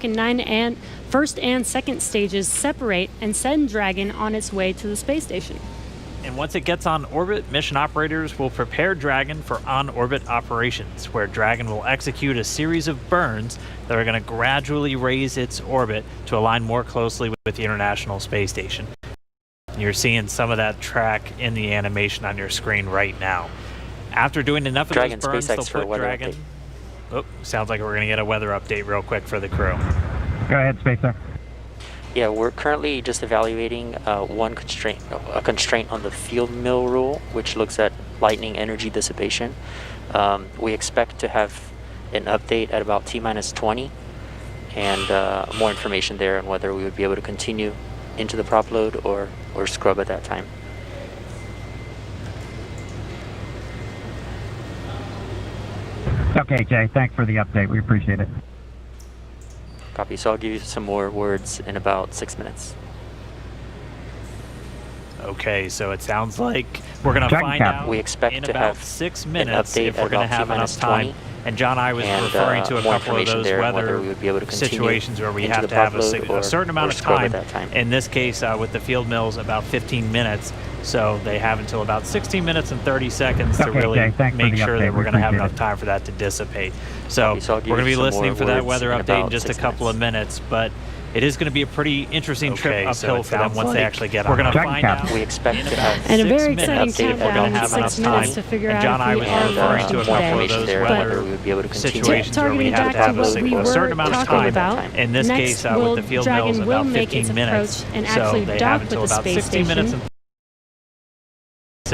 and first and second stages separate and send Dragon on its way to the space station. And once it gets on orbit, mission operators will prepare Dragon for on-orbit operations, where Dragon will execute a series of burns that are going to gradually raise its orbit to align more closely with the International Space Station. You're seeing some of that track in the animation on your screen right now. After doing enough of Dragon those burns, SpaceX they'll put Dragon... Oh, sounds like we're going to get a weather update real quick for the crew. Go ahead, SpaceX. Yeah, we're currently just evaluating a constraint on the field mill rule, which looks at lightning energy dissipation. We expect to have an update at about T-minus 20 and more information there on whether we would be able to continue into the prop load or scrub at that time. Okay, Jay, thanks for the update. We appreciate it. Copy. So I'll give you some more words in about 6 minutes. Okay, so it sounds like we're going to find out we expect in to about have 6 minutes if we're going to have enough 20, time. And John, I was referring to a couple of those weather situations where we have to have a certain amount of time. In this case, with the field mills, about 15 minutes. So they have until about 16 minutes and 30 seconds to really make sure that we're going to have enough time for that to dissipate. So we're going to be listening for that weather update in just a couple of minutes. But it is going to be a pretty interesting trip uphill for them once they actually get on. We're going to find out. We expect to have and a very exciting countdown in 6 minutes to figure out John, I if was we are referring to a couple of those weather situations where we have to have a certain amount of time. In this case, with the field mills, about 15 minutes. So they have until about 16 minutes and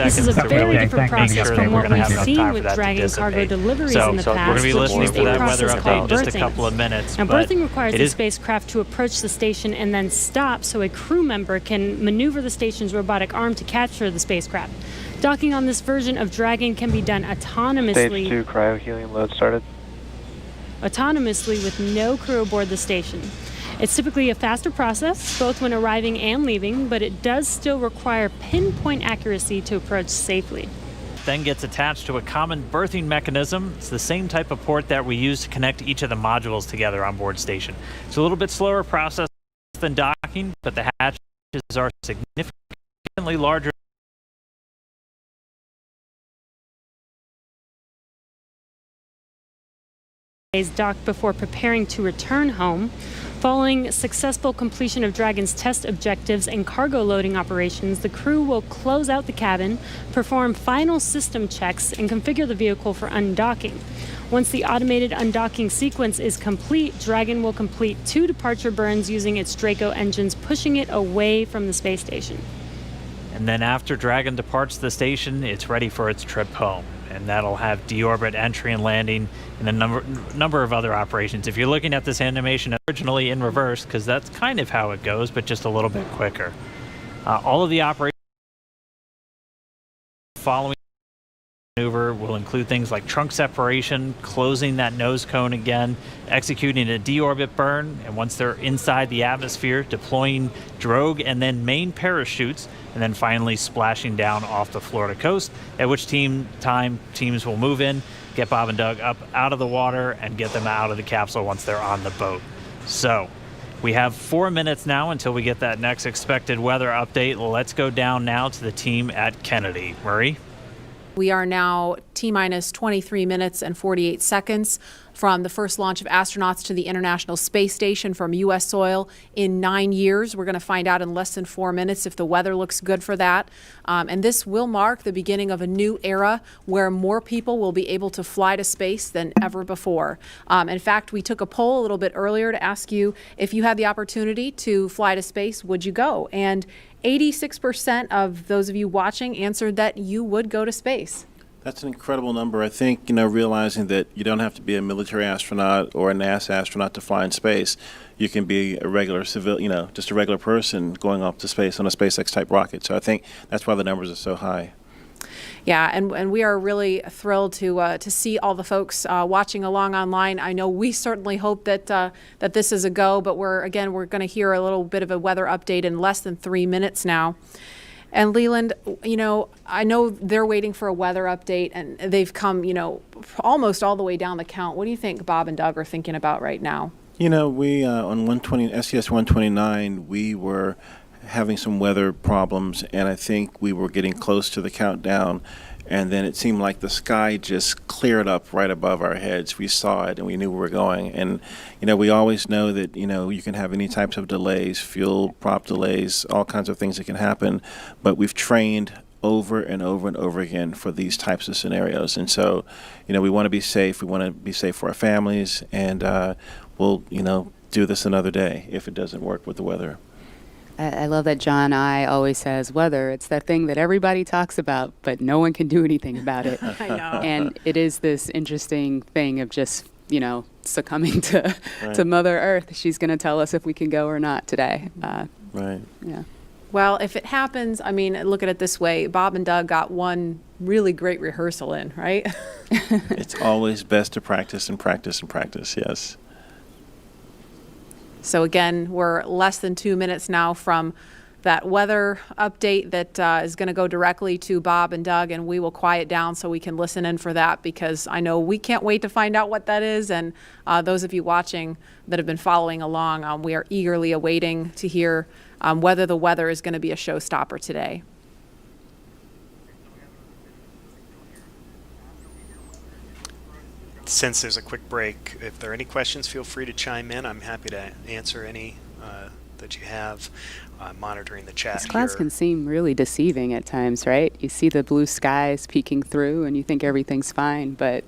this is a very different process from what we've seen with Dragon Dragon cargo deliveries in the past, we're going to be listening which for is that a weather process update called in just a berthing. couple of minutes. Now, berthing requires the spacecraft to approach the station and then stop so a crew member can maneuver the station's robotic arm to capture the spacecraft. Docking on this version of Dragon can be done autonomously. Stage 2 cryo-helium load started. Autonomously with no crew aboard the station. It's typically a faster process, both when arriving and leaving, but it does still require pinpoint accuracy to approach safely. Then gets attached to a common berthing mechanism. It's the same type of port that we use to connect each of the modules together on board station. It's a little bit slower process than docking, but the hatches are significantly larger. Docked before preparing to return home. Following successful completion of Dragon's test objectives and cargo loading operations, the crew will close out the cabin, perform final system checks, and configure the vehicle for undocking. Once the automated undocking sequence is complete, Dragon will complete 2 departure burns using its Draco engines, pushing it away from the space station. And then after Dragon departs the station, it's ready for its trip home. And that'll have deorbit entry and landing and a number of other operations. If you're looking at this animation originally in reverse, because that's kind of how it goes, but just a little bit quicker. All of the operations following maneuver will include things like trunk separation, closing that nose cone again, executing a deorbit burn, and once they're inside the atmosphere, deploying drogue and then main parachutes, and then finally splashing down off the Florida coast, at which teams will move in, get Bob and Doug up out of the water, and get them out of the capsule once they're on the boat. So we have 4 minutes now until we get that next expected weather update. Let's go down now to the team at Kennedy. Murray? We are now T-minus 23 minutes and 48 seconds from the first launch of astronauts to the International Space Station from U.S. soil in 9 years. We're going to find out in less than 4 minutes if the weather looks good for that. And this will mark the beginning of a new era where more people will be able to fly to space than ever before. In fact, we took a poll a little bit earlier to ask you if you had the opportunity to fly to space, would you go? And 86% of those of you watching answered that you would go to space. That's an incredible number. I think, realizing that you don't have to be a military astronaut or a NASA astronaut to fly in space. You can be a regular just a regular person going up to space on a SpaceX type rocket. So I think that's why the numbers are so high. Yeah, and we are really thrilled to see all the folks watching along online. I know we certainly hope that that this is a go, but we're going to hear a little bit of a weather update in less than 3 minutes now. And Leland, I know they're waiting for a weather update, and they've come, almost all the way down the count. What do you think Bob and Doug are thinking about right now? You know, we on 120 SES 129, we were having some weather problems, and I think we were getting close to the countdown, and then it seemed like the sky just cleared up right above our heads. We saw it, and we knew where we were going. And you know, we always know that you can have any types of delays, fuel prop delays, all kinds of things that can happen. But we've trained over and over and over again for these types of scenarios, and so we want to be safe. We want to be safe for our families, and we'll do this another day if it doesn't work with the weather. I love that John I always says weather. It's that thing that everybody talks about, but no one can do anything about it. I know. And it is this interesting thing of just, succumbing to Mother Earth. She's going to tell us if we can go or not today. Right. Yeah. Well, if it happens, I mean, look at it this way. Bob and Doug got one really great rehearsal in, right? It's always best to practice and practice and practice, yes. So again, we're less than 2 minutes now from that weather update that is going to go directly to Bob and Doug, and we will quiet down so we can listen in for that, because I know we can't wait to find out what that is. And those of you watching that have been following along, we are eagerly awaiting to hear whether the weather is going to be a showstopper today. Since there's a quick break, if there are any questions, feel free to chime in. I'm happy to answer any that you have. Monitoring the chat These clouds here. can seem really deceiving at times, right? You see the blue skies peeking through and you think everything's fine, but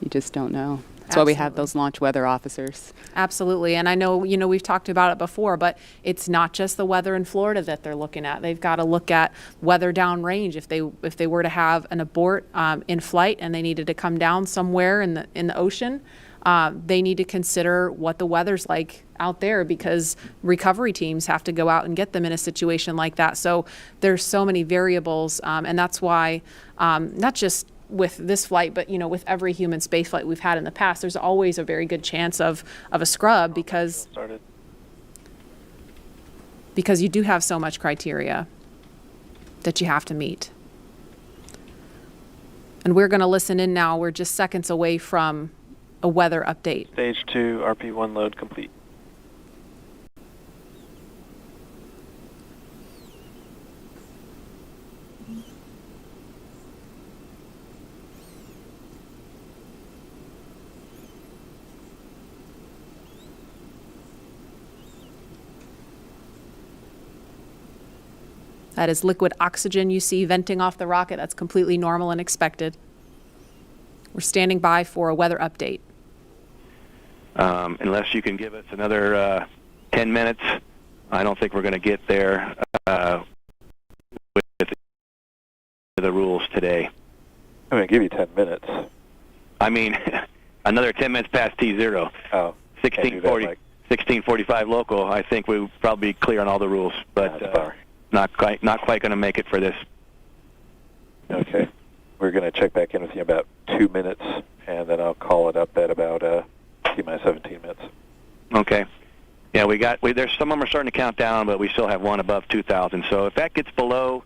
you just don't know. That's why we have those launch weather officers. Absolutely. And I know, we've talked about it before, but it's not just the weather in Florida that they're looking at. They've got to look at weather downrange. If they were to have an abort in flight and they needed to come down somewhere in the ocean, they need to consider what the weather's like out there, because recovery teams have to go out and get them in a situation like that. So there's so many variables, and that's why not just with this flight, but with every human space flight we've had in the past, there's always a very good chance of a scrub, because you do have so much criteria that you have to meet. And we're going to listen in now. We're just seconds away from a weather update. Stage 2, RP1 load complete. That is liquid oxygen you see venting off the rocket. That's completely normal and expected. We're standing by for a weather update. Unless you can give us another 10 minutes, I don't think we're going to get there with the rules today. I'm going to give you 10 minutes. I mean, another 10 minutes past T0. Oh, 16:45 local. I think we'll probably be clear on all the rules, but not quite going to make it for this. Okay. We're going to check back in with you in about 2 minutes, and then I'll call it up at about T-minus 17 minutes. Okay. Yeah, there's some of them are starting to count down, but we still have one above 2,000. So if that gets below,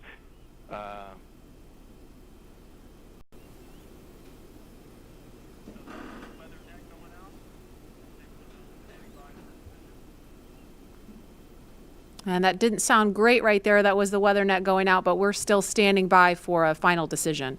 And that didn't sound great right there. That was the weather net going out, but we're still standing by for a final decision.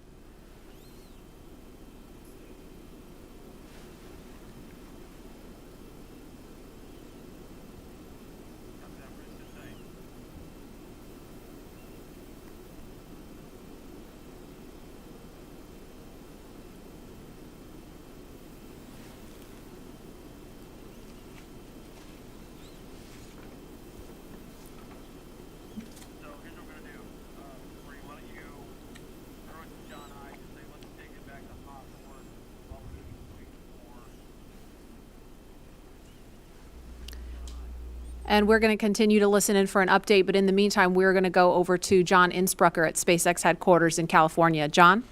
And we're going to continue to listen in for an update. But in the meantime, we're going to go over to John Innsbrucker at SpaceX headquarters in California. John?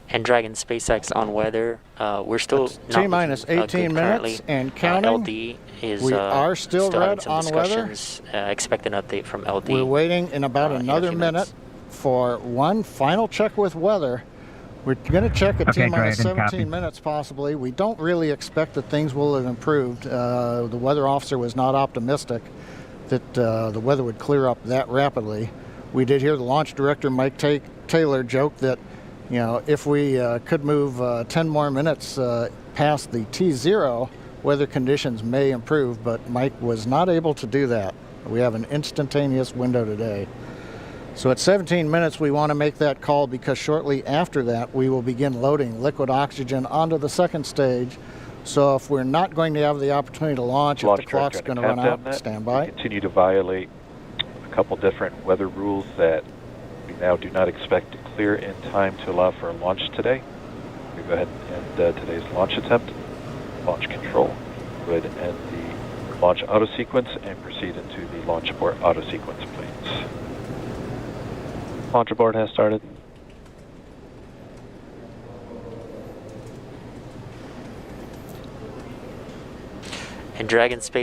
And Dragon SpaceX on weather. We're still T-minus 18 minutes and counting. LD is we are still red some on weather. Expect an update from LD. We're waiting in about another in minute for one final check with weather. We're going to check at Okay, T minus great, and copy. 17 minutes possibly. We don't really expect that things will have improved. The weather officer was not optimistic that the weather would clear up that rapidly. We did hear the launch director, Mike Taylor, joke that, if we could move 10 more minutes past the T0, weather conditions may improve, but Mike was not able to do that. We have an instantaneous window today. So at 17 minutes, we want to make that call because shortly after that, we will begin loading liquid oxygen onto the second stage. So if we're not going to have the opportunity to launch, if the clock's going to run out, stand by. We continue to violate a couple different weather rules that we now do not expect to clear in time to allow for a launch today. We go ahead and end today's launch attempt. Launch control. Go ahead and end the launch auto sequence and proceed into the launch abort auto sequence, please. Launch abort has started. And Dragon Space